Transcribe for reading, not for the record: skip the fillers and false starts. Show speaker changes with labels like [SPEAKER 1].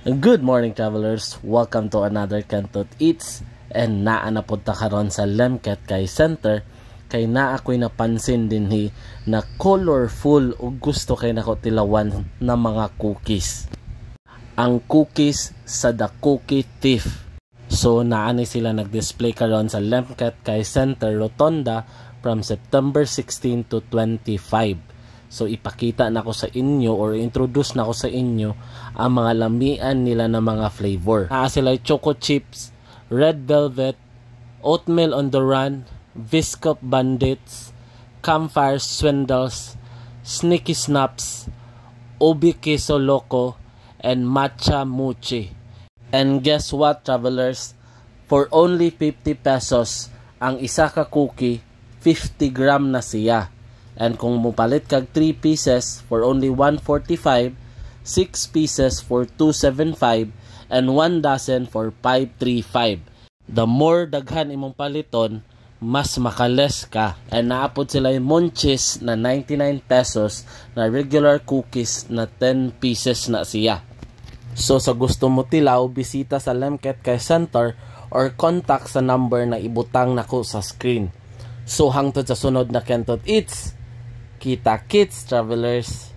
[SPEAKER 1] Good morning, travelers. Welcome to another Kentot Eats. And naa na punta karon sa Lemket kay Center kay naa ako'y napansin dinhi na colorful ug gusto kay nako tilawan na mga cookies. Ang cookies sa The Cookie Thief. So naani sila nag-display karon sa Lemket kay Center Rotonda from September 16 to 25. So ipakita na ko sa inyo or introduce na ko sa inyo ang mga lamian nila na mga flavor. Sila choco chips, red velvet, oatmeal on the run, Biscuit bandits, campfire swindles, sneaky snaps, ubi queso loco, and matcha mochi. And guess what, travelers? For only 50 pesos ang isa ka cookie, 50 gram na siya. And kung mupalit kag 3 pieces for only 145, 6 pieces for 275, and 1 dozen for 535. The more daghan imong paliton, mas makales ka. And naapod sila yung munchies na 99 pesos na regular cookies na 10 pieces na siya. So sa gusto mo tilaw, bisita sa Lemket kay Center or contact sa number na ibutang nako sa screen. So hangtod sa sunod na Kentot Eats, kita kits, travelers!